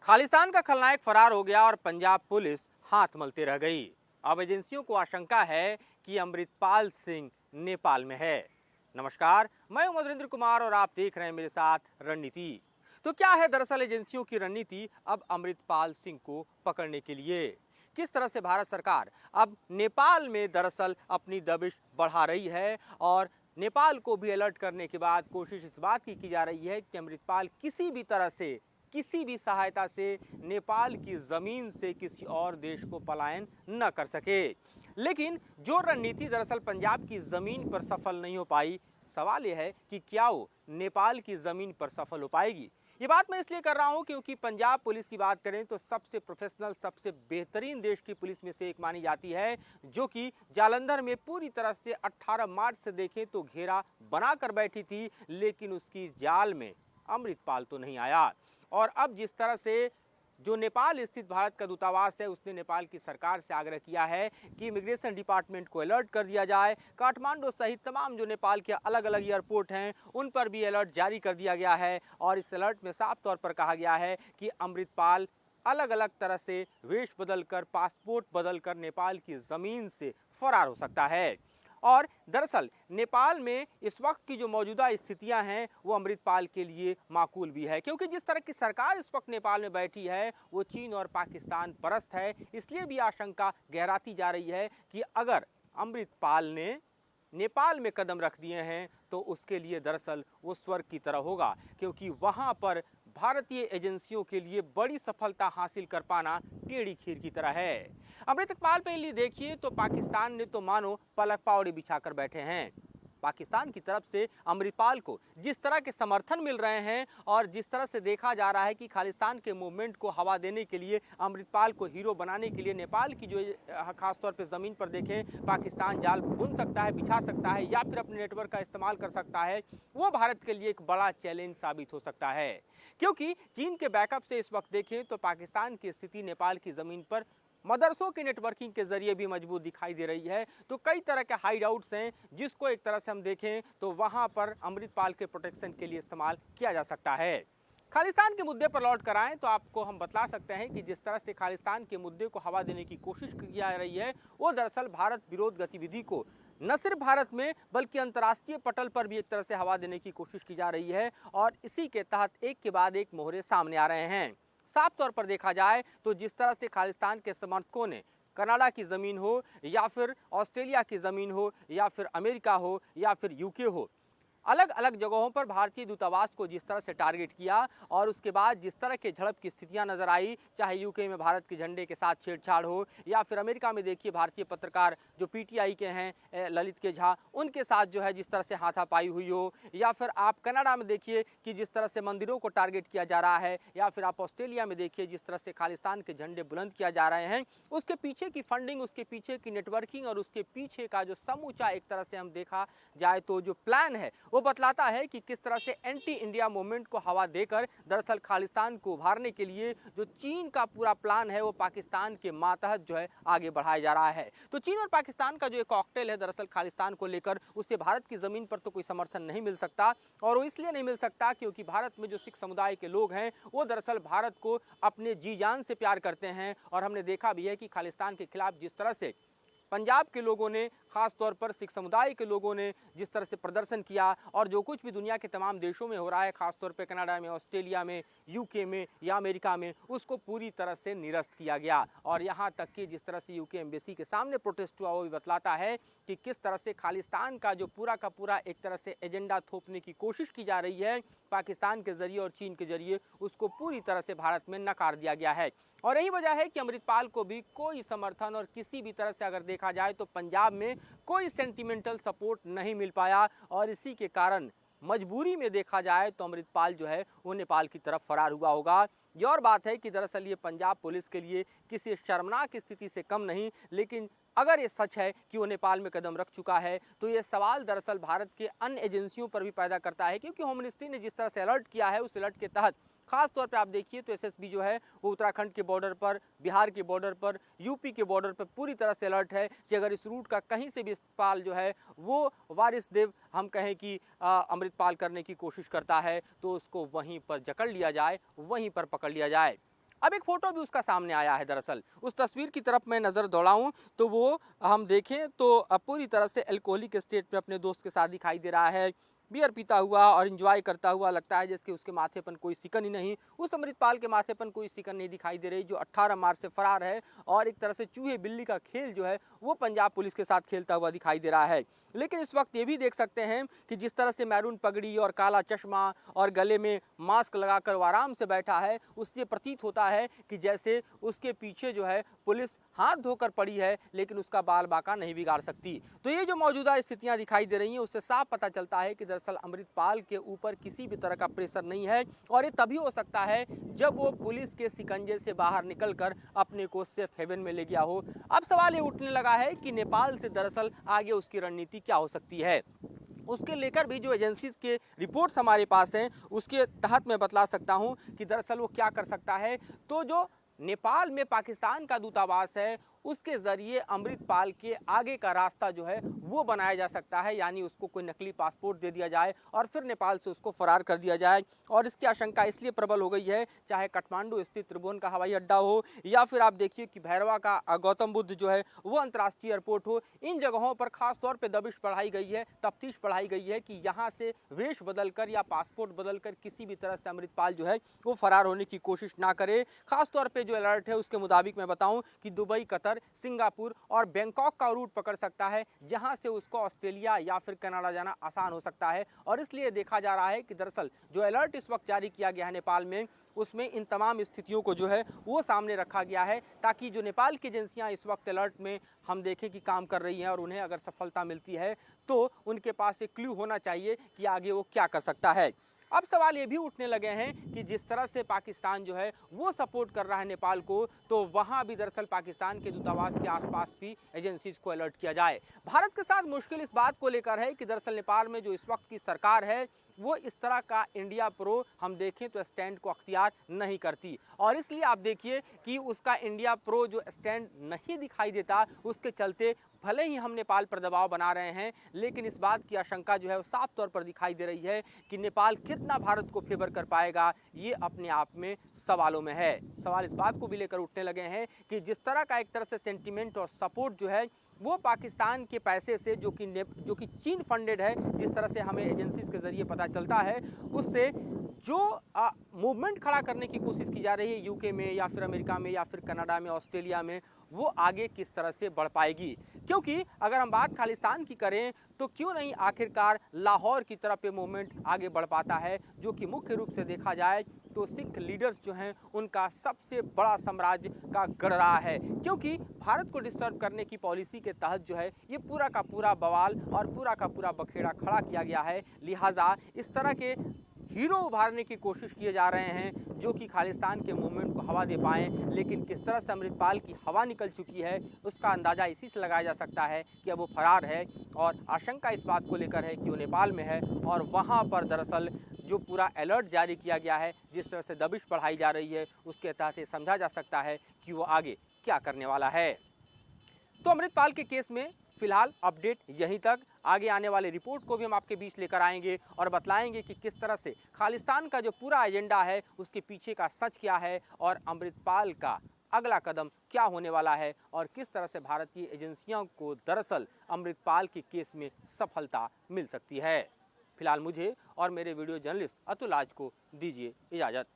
खालिस्तान का खलनायक फरार हो गया और पंजाब पुलिस हाथ मलते रह गई। अब एजेंसियों को आशंका है कि अमृतपाल सिंह नेपाल में है। नमस्कार, मैं हूं मधुरेंद्र कुमार और आप देख रहे हैं मेरे साथ रणनीति। तो क्या है दरअसल एजेंसियों की रणनीति अब अमृतपाल सिंह को पकड़ने के लिए? किस तरह से भारत सरकार अब नेपाल में दरअसल अपनी दबिश बढ़ा रही है और नेपाल को भी अलर्ट करने के बाद कोशिश इस बात की जा रही है कि अमृतपाल किसी भी तरह से, किसी भी सहायता से नेपाल की जमीन से किसी और देश को पलायन न कर सके। लेकिन जो रणनीति दरअसल पंजाब की जमीन पर सफल नहीं हो पाई, सवाल यह है कि क्या वो नेपाल की जमीन पर सफल हो पाएगी। ये बात मैं इसलिए कर रहा हूं क्योंकि पंजाब पुलिस की बात करें तो सबसे प्रोफेशनल, सबसे बेहतरीन देश की पुलिस में से एक मानी जाती है, जो कि जालंधर में पूरी तरह से 18 मार्च से देखें तो घेरा बनाकर बैठी थी, लेकिन उसकी जाल में अमृतपाल तो नहीं आया। और अब जिस तरह से जो नेपाल स्थित भारत का दूतावास है, उसने नेपाल की सरकार से आग्रह किया है कि इमिग्रेशन डिपार्टमेंट को अलर्ट कर दिया जाए। काठमांडू सहित तमाम जो नेपाल के अलग अलग एयरपोर्ट हैं, उन पर भी अलर्ट जारी कर दिया गया है और इस अलर्ट में साफ तौर पर कहा गया है कि अमृतपाल अलग अलग तरह से वेश बदलकर, पासपोर्ट बदलकर नेपाल की जमीन से फरार हो सकता है। और दरअसल नेपाल में इस वक्त की जो मौजूदा स्थितियां हैं वो अमृतपाल के लिए माकूल भी है, क्योंकि जिस तरह की सरकार इस वक्त नेपाल में बैठी है वो चीन और पाकिस्तान परस्त है। इसलिए भी आशंका गहराती जा रही है कि अगर अमृतपाल ने नेपाल में कदम रख दिए हैं तो उसके लिए दरअसल वो स्वर्ग की तरह होगा, क्योंकि वहां पर भारतीय एजेंसियों के लिए बड़ी सफलता हासिल कर पाना टेढ़ी खीर की तरह है। अमृतपाल पे लिए देखिए तो पाकिस्तान ने तो मानो पलक पावड़ी बिछाकर बैठे हैं। पाकिस्तान की तरफ से अमृतपाल को जिस तरह के समर्थन मिल रहे हैं और जिस तरह से देखा जा रहा है कि खालिस्तान के मूवमेंट को हवा देने के लिए, अमृतपाल को हीरो बनाने के लिए नेपाल की जो खासतौर पे ज़मीन पर देखें पाकिस्तान जाल बुन सकता है, बिछा सकता है या फिर अपने नेटवर्क का इस्तेमाल कर सकता है, वो भारत के लिए एक बड़ा चैलेंज साबित हो सकता है। क्योंकि चीन के बैकअप से इस वक्त देखें तो पाकिस्तान की स्थिति नेपाल की ज़मीन पर मदरसों की नेटवर्किंग के जरिए भी मजबूत दिखाई दे रही है। तो कई तरह के हाइड आउट्स हैं जिसको एक तरह से हम देखें तो वहां पर अमृतपाल के प्रोटेक्शन के लिए इस्तेमाल किया जा सकता है। खालिस्तान के मुद्दे पर लौट कर आएं तो आपको हम बता सकते हैं कि जिस तरह से खालिस्तान के मुद्दे को हवा देने की कोशिश की जा रही है वो दरअसल भारत विरोध गतिविधि को न सिर्फ भारत में बल्कि अंतर्राष्ट्रीय पटल पर भी एक तरह से हवा देने की कोशिश की जा रही है और इसी के तहत एक के बाद एक मोहरे सामने आ रहे हैं। साफ तौर पर देखा जाए तो जिस तरह से खालिस्तान के समर्थकों ने कनाडा की ज़मीन हो या फिर ऑस्ट्रेलिया की ज़मीन हो या फिर अमेरिका हो या फिर यूके हो, अलग अलग जगहों पर भारतीय दूतावास को जिस तरह से टारगेट किया और उसके बाद जिस तरह के झड़प की स्थितियां नजर आई, चाहे यूके में भारत के झंडे के साथ छेड़छाड़ हो या फिर अमेरिका में देखिए भारतीय पत्रकार जो पीटीआई के हैं ललित के झा, उनके साथ जो है जिस तरह से हाथापाई हुई हो, या फिर आप कनाडा में देखिए कि जिस तरह से मंदिरों को टारगेट किया जा रहा है, या फिर आप ऑस्ट्रेलिया में देखिए जिस तरह से खालिस्तान के झंडे बुलंद किया जा रहे हैं, उसके पीछे की फंडिंग, उसके पीछे की नेटवर्किंग और उसके पीछे का जो समूचा एक तरह से हम देखा जाए तो जो प्लान है वो बतलाता है कि किस तरह से एंटी इंडिया मूवमेंट को हवा देकर दरअसल खालिस्तान को उभारने के लिए जो चीन का पूरा प्लान है वो पाकिस्तान के मातहत जो है आगे बढ़ाया जा रहा है। तो चीन और पाकिस्तान का जो एक कॉकटेल है दरअसल खालिस्तान को लेकर, उससे भारत की जमीन पर तो कोई समर्थन नहीं मिल सकता और वो इसलिए नहीं मिल सकता क्योंकि भारत में जो सिख समुदाय के लोग हैं वो दरअसल भारत को अपने जी जान से प्यार करते हैं। और हमने देखा भी है कि खालिस्तान के खिलाफ जिस तरह से पंजाब के लोगों ने, खास तौर पर सिख समुदाय के लोगों ने जिस तरह से प्रदर्शन किया और जो कुछ भी दुनिया के तमाम देशों में हो रहा है, खास तौर पर कनाडा में, ऑस्ट्रेलिया में, यूके में या अमेरिका में, उसको पूरी तरह से निरस्त किया गया। और यहाँ तक कि जिस तरह से यूके एम्बेसी के सामने प्रोटेस्ट हुआ वो भी बतलाता है कि किस तरह से खालिस्तान का जो पूरा का पूरा एक तरह से एजेंडा थोपने की कोशिश की जा रही है पाकिस्तान के जरिए और चीन के जरिए, उसको पूरी तरह से भारत में नकार दिया गया है। और यही वजह है कि अमृतपाल को भी कोई समर्थन और किसी भी तरह से अगर देखा जाए तो पंजाब में कोई सेंटिमेंटल सपोर्ट नहीं मिल पाया और इसी के कारण मजबूरी में देखा जाए तो अमृतपाल जो है वो नेपाल की तरफ फरार हुआ होगा। ये और बात है कि दरअसल ये पंजाब पुलिस के लिए किसी शर्मनाक स्थिति से कम नहीं, लेकिन अगर ये सच है कि वो नेपाल में कदम रख चुका है तो ये सवाल दरअसल भारत के अन्य एजेंसियों पर भी पैदा करता है, क्योंकि होम मिनिस्ट्री ने जिस तरह से अलर्ट किया है उस अलर्ट के तहत खास तौर पे आप देखिए तो एसएसबी जो है वो उत्तराखंड के बॉर्डर पर, बिहार के बॉर्डर पर, यूपी के बॉर्डर पर पूरी तरह से अलर्ट है कि अगर इस रूट का कहीं से भी इस्तेमाल जो है वो वारिस देव हम कहें कि अमृतपाल करने की कोशिश करता है तो उसको वहीं पर जकड़ लिया जाए, वहीं पर पकड़ लिया जाए। अब एक फोटो भी उसका सामने आया है। दरअसल उस तस्वीर की तरफ मैं नज़र दौड़ाऊं तो वो हम देखें तो पूरी तरह से अल्कोहलिक स्टेट में अपने दोस्त के साथ दिखाई दे रहा है, बियर पीता हुआ और एंजॉय करता हुआ लगता है, जैसे उसके माथे पर कोई सिकन ही नहीं। उस अमृतपाल के माथे पर कोई सिकन नहीं दिखाई दे रही, जो 18 मार्च से फरार है और एक तरह से चूहे बिल्ली का खेल जो है वो पंजाब पुलिस के साथ खेलता हुआ दिखाई दे रहा है। लेकिन इस वक्त ये भी देख सकते हैं कि जिस तरह से मैरून पगड़ी और काला चश्मा और गले में मास्क लगाकर वो आराम से बैठा है, उससे प्रतीत होता है कि जैसे उसके पीछे जो है पुलिस हाथ धोकर पड़ी है, लेकिन उसका बाल बाका नहीं बिगाड़ सकती। तो ये जो मौजूदा स्थितियां दिखाई दे रही हैं उससे साफ पता चलता है कि दरअसल अमृतपाल के ऊपर किसी भी तरह का प्रेशर नहीं है, और ये तभी हो सकता है जब वो पुलिस के शिकंजे से बाहर निकलकर अपने को सेफ हेवन में ले गया हो। अब सवाल ये उठने लगा है कि नेपाल से दरअसल आगे उसकी रणनीति क्या हो सकती है। उसके लेकर भी जो एजेंसीज के रिपोर्ट्स हमारे पास हैं उसके तहत मैं बतला सकता हूं कि दरअसल वो क्या कर सकता है। तो जो नेपाल में पाकिस्तान का दूतावास है उसके जरिए अमृतपाल के आगे का रास्ता जो है वो बनाया जा सकता है, यानी उसको कोई नकली पासपोर्ट दे दिया जाए और फिर नेपाल से उसको फरार कर दिया जाए। और इसकी आशंका इसलिए प्रबल हो गई है, चाहे काठमांडू स्थित त्रिभुवन का हवाई अड्डा हो या फिर आप देखिए कि भैरवा का गौतम बुद्ध जो है वो अंतर्राष्ट्रीय एयरपोर्ट हो, इन जगहों पर खासतौर पर दबिश बढ़ाई गई है, तफ्तीश बढ़ाई गई है कि यहाँ से वेश बदलकर या पासपोर्ट बदलकर किसी भी तरह से अमृतपाल जो है वो फरार होने की कोशिश ना करे। खासतौर पर जो अलर्ट है उसके मुताबिक मैं बताऊं कि दुबई, कतर, सिंगापुर और बैंकॉक का रूट पकड़ सकता है, जहां से उसको ऑस्ट्रेलिया या फिर कनाडा जाना आसान हो सकता है। और इसलिए देखा जा रहा है कि दरअसल जो अलर्ट इस वक्त जारी किया गया है नेपाल में, उसमें इन तमाम स्थितियों को जो है वो सामने रखा गया है, ताकि जो नेपाल की एजेंसियां इस वक्त अलर्ट में हम देखें कि काम कर रही हैं और उन्हें अगर सफलता मिलती है तो उनके पास एक क्लू होना चाहिए कि आगे वो क्या कर सकता है। अब सवाल ये भी उठने लगे हैं कि जिस तरह से पाकिस्तान जो है वो सपोर्ट कर रहा है नेपाल को, तो वहां भी दरअसल पाकिस्तान के दूतावास के आसपास भी एजेंसीज को अलर्ट किया जाए। भारत के साथ मुश्किल इस बात को लेकर है कि दरअसल नेपाल में जो इस वक्त की सरकार है वो इस तरह का इंडिया प्रो हम देखें तो स्टैंड को अख्तियार नहीं करती, और इसलिए आप देखिए कि उसका इंडिया प्रो जो स्टैंड नहीं दिखाई देता, उसके चलते भले ही हम नेपाल पर दबाव बना रहे हैं, लेकिन इस बात की आशंका जो है वो साफ तौर पर दिखाई दे रही है कि नेपाल कितना भारत को फेवर कर पाएगा, ये अपने आप में सवालों में है। सवाल इस बात को भी लेकर उठने लगे हैं कि जिस तरह का एक तरह से सेंटीमेंट और सपोर्ट जो है वो पाकिस्तान के पैसे से जो कि चीन फंडेड है, जिस तरह से हमें एजेंसीज के जरिए पता चलता है, उससे जो मूवमेंट खड़ा करने की कोशिश की जा रही है यूके में या फिर अमेरिका में या फिर कनाडा में, ऑस्ट्रेलिया में, वो आगे किस तरह से बढ़ पाएगी। क्योंकि अगर हम बात खालिस्तान की करें तो क्यों नहीं आखिरकार लाहौर की तरफ ये मूवमेंट आगे बढ़ पाता है, जो कि मुख्य रूप से देखा जाए तो सिख लीडर्स जो हैं उनका सबसे बड़ा साम्राज्य का गढ़ रहा है। क्योंकि भारत को डिस्टर्ब करने की पॉलिसी के तहत जो है ये पूरा का पूरा बवाल और पूरा का पूरा बखेड़ा खड़ा किया गया है। लिहाजा इस तरह के हीरो उभारने की कोशिश किए जा रहे हैं जो कि खालिस्तान के मूवमेंट को हवा दे पाएं, लेकिन किस तरह से अमृतपाल की हवा निकल चुकी है उसका अंदाज़ा इसी से लगाया जा सकता है कि अब वो फरार है, और आशंका इस बात को लेकर है कि वो नेपाल में है और वहाँ पर दरअसल जो पूरा अलर्ट जारी किया गया है, जिस तरह से दबिश बढ़ाई जा रही है, उसके तहत समझा जा सकता है कि वो आगे क्या करने वाला है। तो अमृतपाल के केस में फिलहाल अपडेट यहीं तक। आगे आने वाले रिपोर्ट को भी हम आपके बीच लेकर आएंगे और बतलाएंगे कि किस तरह से खालिस्तान का जो पूरा एजेंडा है उसके पीछे का सच क्या है और अमृतपाल का अगला कदम क्या होने वाला है, और किस तरह से भारतीय एजेंसियों को दरअसल अमृतपाल के केस में सफलता मिल सकती है। फिलहाल मुझे और मेरे वीडियो जर्नलिस्ट अतुल राज को दीजिए इजाज़त।